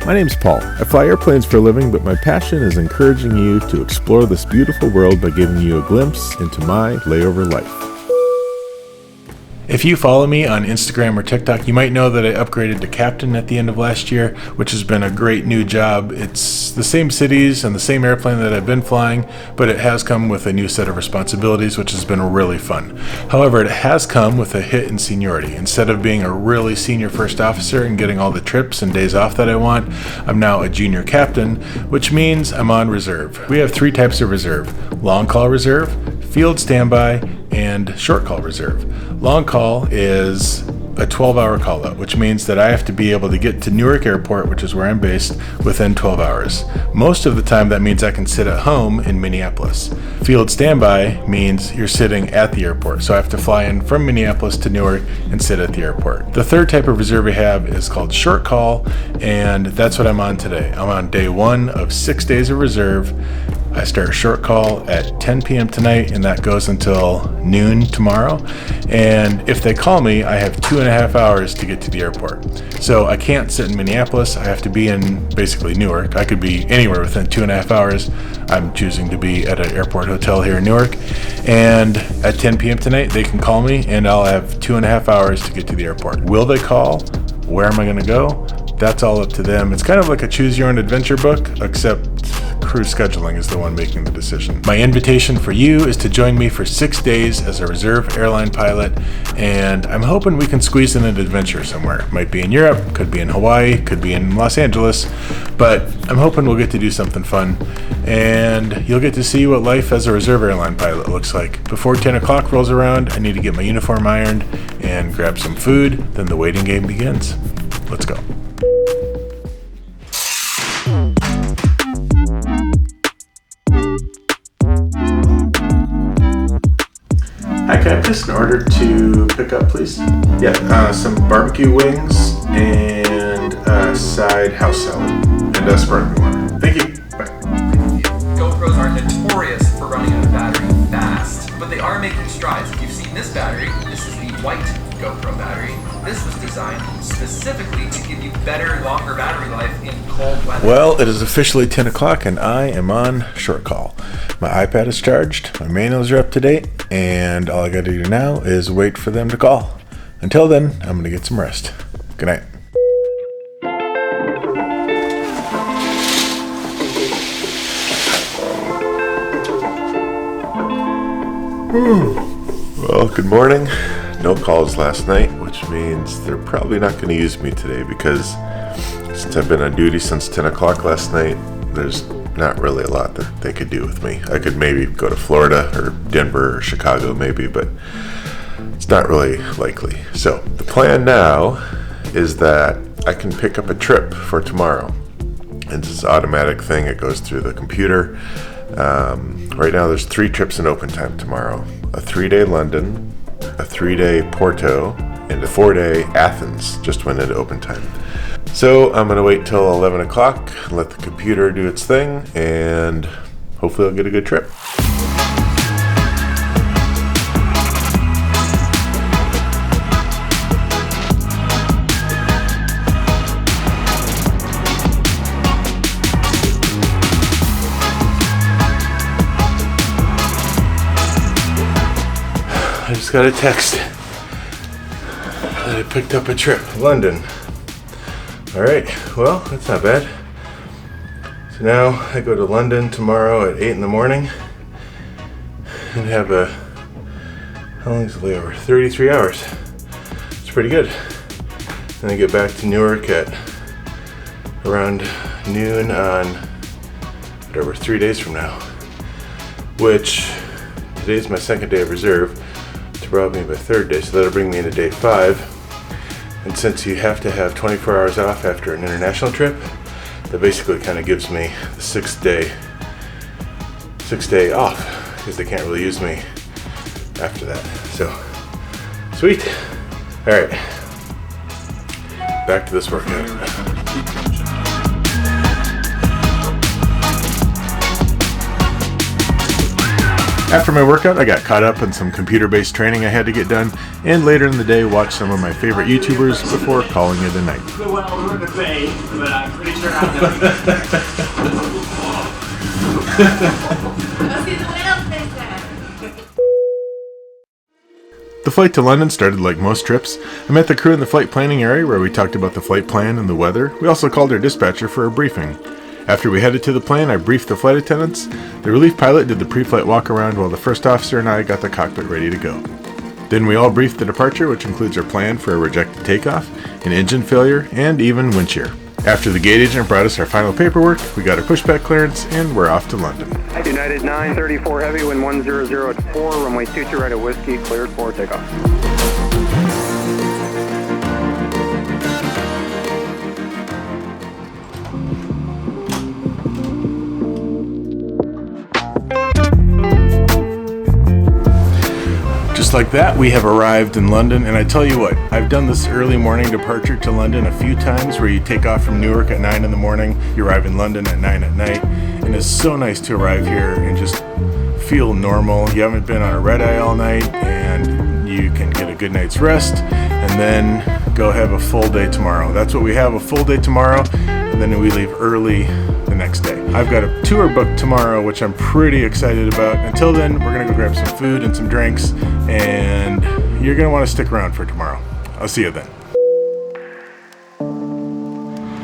My name's Paul. I fly airplanes for a living, but my passion is encouraging you to explore this beautiful world by giving you a glimpse into my layover life. If you follow me on Instagram or TikTok, you might know that I upgraded to captain at the end of last year, which has been a great new job. It's the same cities and the same airplane that I've been flying, but it has come with a new set of responsibilities, which has been really fun. However, it has come with a hit in seniority. Instead of being a really senior first officer and getting all the trips and days off that I want, I'm now a junior captain, which means I'm on reserve. We have 3 types of reserve: long call reserve, field standby, and short call reserve. Long call is a 12-hour call out, which means that I have to be able to get to Newark Airport, which is where I'm based, within 12 hours. Most of the time that means I can sit at home in Minneapolis. Field standby means you're sitting at the airport, so I have to fly in from Minneapolis to Newark and sit at the airport. The third type of reserve we have is called short call, and that's what I'm on today. I'm on day 1 of 6 days of reserve. I start short call at 10 p.m. tonight, and that goes until noon tomorrow. And if they call me, I have 2.5 hours to get to the airport. So I can't sit in Minneapolis. I have to be in basically Newark. I could be anywhere within 2.5 hours. I'm choosing to be at an airport hotel here in Newark. And at 10 p.m. tonight, they can call me, and I'll have 2.5 hours to get to the airport. Will they call? Where am I going to go? That's all up to them. It's kind of like a choose your own adventure book, except crew scheduling is the one making the decision. My invitation for you is to join me for 6 days as a reserve airline pilot, and I'm hoping we can squeeze in an adventure somewhere. It might be in Europe, could be in Hawaii, could be in Los Angeles, but I'm hoping we'll get to do something fun, and you'll get to see what life as a reserve airline pilot looks like. Before 10 o'clock rolls around, I need to get my uniform ironed and grab some food, then the waiting game begins. Let's go. Hi, can I place an order to pick up, please? Yeah, some barbecue wings and a side house salad and a sparkling water. Thank you. Bye. GoPros are notorious for running out of battery fast, but they are making strides. If you've seen this battery, this is the white GoPro battery. This was designed specifically to give you better, longer battery life in cold weather. Well, it is officially 10 o'clock and I am on short call. My iPad is charged, my manuals are up to date, and all I gotta do now is wait for them to call. Until then, I'm gonna get some rest. Good night. Well, good morning. No calls last night, which means they're probably not going to use me today because since I've been on duty since 10 o'clock last night, there's not really a lot that they could do with me. I could maybe go to Florida or Denver or Chicago maybe, but it's not really likely. So the plan now is that I can pick up a trip for tomorrow. And this is an automatic thing. It goes through the computer. Right now there's 3 trips in open time tomorrow. A 3-day London, a 3-day Porto, and a 4-day Athens just went into open time. So I'm going to wait till 11 o'clock, let the computer do its thing, and hopefully I'll get a good trip. I just got a text that I picked up a trip, London. Alright, well, that's not bad. So now I go to London tomorrow at 8 in the morning and have a, how long is the layover? 33 hours. It's pretty good. Then I get back to Newark at around noon on whatever, 3 days from now. Which, today's my 2nd day of reserve. Tomorrow will be my 3rd day, so that'll bring me into day 5. And since you have to have 24 hours off after an international trip, that basically kind of gives me the 6th day off, because they can't really use me after that. So, sweet. All right, back to this workout. After my workout, I got caught up on some computer-based training I had to get done, and later in the day watched some of my favorite YouTubers before calling it a night. Well, we're in the bay, but I'm pretty sure I'm done. The flight to London started like most trips. I met the crew in the flight planning area where we talked about the flight plan and the weather. We also called our dispatcher for a briefing. After we headed to the plane, I briefed the flight attendants. The relief pilot did the pre-flight walk around while the first officer and I got the cockpit ready to go. Then we all briefed the departure, which includes our plan for a rejected takeoff, an engine failure, and even wind shear. After the gate agent brought us our final paperwork, we got our pushback clearance, and we're off to London. United 934 Heavy, wind 100 at 4, runway 22 right at Whiskey, cleared for takeoff. Just like that, we have arrived in London, and I tell you what, I've done this early morning departure to London a few times where you take off from Newark at 9 in the morning, you arrive in London at 9 at night, and it's so nice to arrive here and just feel normal. You haven't been on a red eye all night, and you can get a good night's rest, and then go have a full day tomorrow. That's what we have, a full day tomorrow, and then we leave early the next day. I've got a tour booked tomorrow, which I'm pretty excited about. Until then, we're gonna go grab some food and some drinks, and you're gonna wanna stick around for tomorrow. I'll see you then.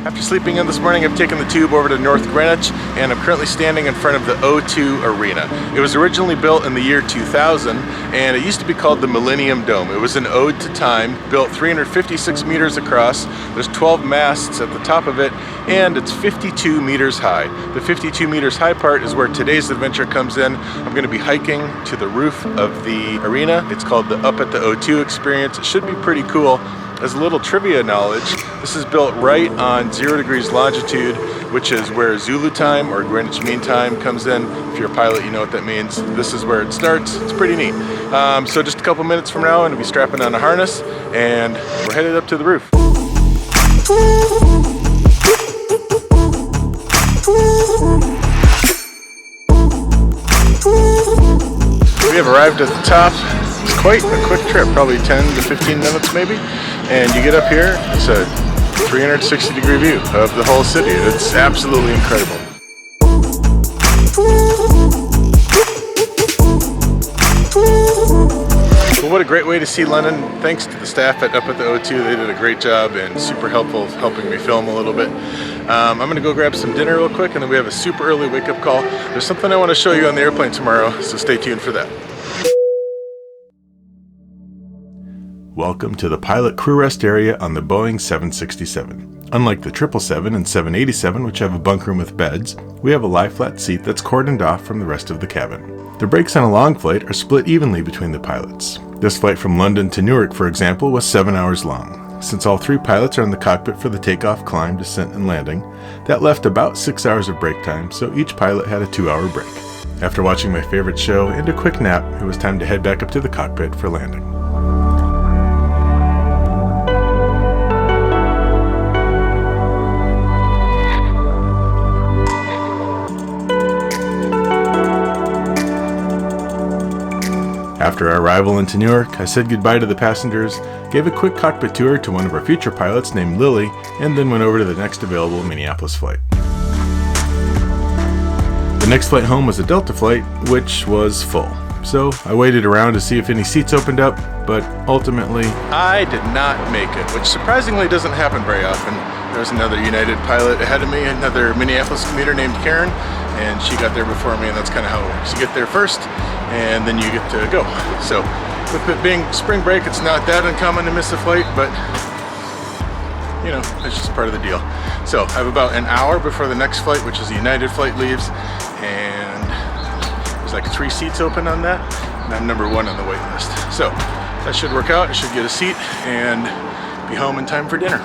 After sleeping in this morning, I've taken the tube over to North Greenwich, and I'm currently standing in front of the O2 Arena. It was originally built in the year 2000, and it used to be called the Millennium Dome. It was an ode to time, built 356 meters across. There's 12 masts at the top of it, and it's 52 meters high. The 52 meters high part is where today's adventure comes in. I'm going to be hiking to the roof of the arena. It's called the Up at the O2 experience. It should be pretty cool. As a little trivia knowledge, this is built right on 0 degrees longitude, which is where Zulu time or Greenwich Mean Time comes in. If you're a pilot, you know what that means. This is where it starts. It's pretty neat. So just a couple minutes from now, I'm going to be strapping on a harness, and we're headed up to the roof. We have arrived at the top. It's quite a quick trip, probably 10 to 15 minutes maybe. And you get up here, it's a 360-degree view of the whole city. It's absolutely incredible. Well, what a great way to see London. Thanks to the staff at Up at the O2. They did a great job and super helpful helping me film a little bit. I'm going to go grab some dinner real quick, and then we have a super early wake-up call. There's something I want to show you on the airplane tomorrow, so stay tuned for that. Welcome to the pilot crew rest area on the Boeing 767. Unlike the 777 and 787, which have a bunk room with beds, we have a lie-flat seat that's cordoned off from the rest of the cabin. The breaks on a long flight are split evenly between the pilots. This flight from London to Newark, for example, was 7 hours long. Since all 3 pilots are in the cockpit for the takeoff, climb, descent, and landing, that left about 6 hours of break time, so each pilot had a 2-hour break. After watching my favorite show and a quick nap, it was time to head back up to the cockpit for landing. After our arrival into Newark, I said goodbye to the passengers, gave a quick cockpit tour to one of our future pilots named Lily, and then went over to the next available Minneapolis flight. The next flight home was a Delta flight, which was full. So I waited around to see if any seats opened up, but ultimately, I did not make it, which surprisingly doesn't happen very often. There was another United pilot ahead of me, another Minneapolis commuter named Karen, and she got there before me, and that's kind of how it works. You get there first, and then you get to go. So with it being spring break, it's not that uncommon to miss a flight, but you know, it's just part of the deal. So I have about an hour before the next flight, which is a United flight, leaves, and there's like 3 seats open on that, and I'm number 1 on the wait list. So that should work out. I should get a seat and be home in time for dinner.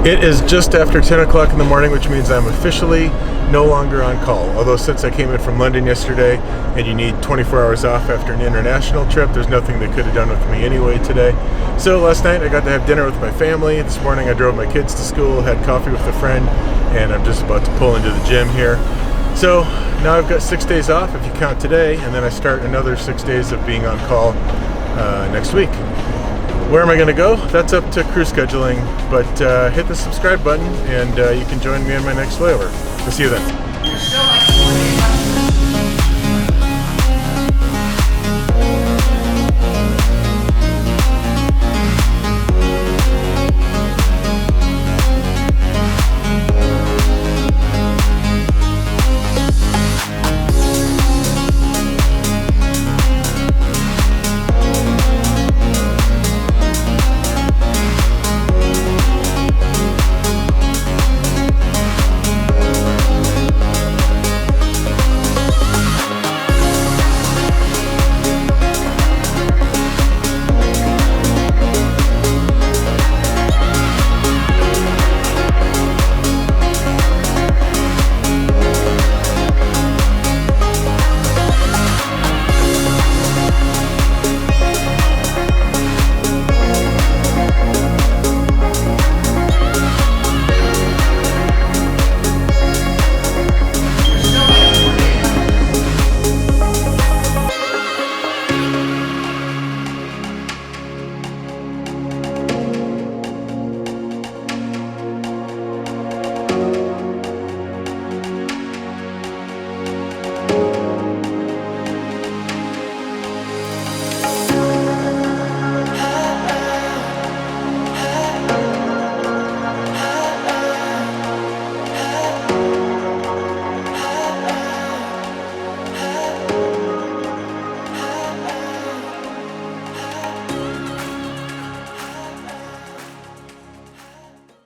It is just after 10 o'clock in the morning, which means I'm officially no longer on call. Although since I came in from London yesterday and you need 24 hours off after an international trip, there's nothing they could have done with me anyway today. So last night I got to have dinner with my family. This morning I drove my kids to school, had coffee with a friend, and I'm just about to pull into the gym here. So now I've got 6 days off if you count today, and then I start another 6 days of being on call next week. Where am I going to go? That's up to crew scheduling, but hit the subscribe button and you can join me on my next layover. I'll see you then.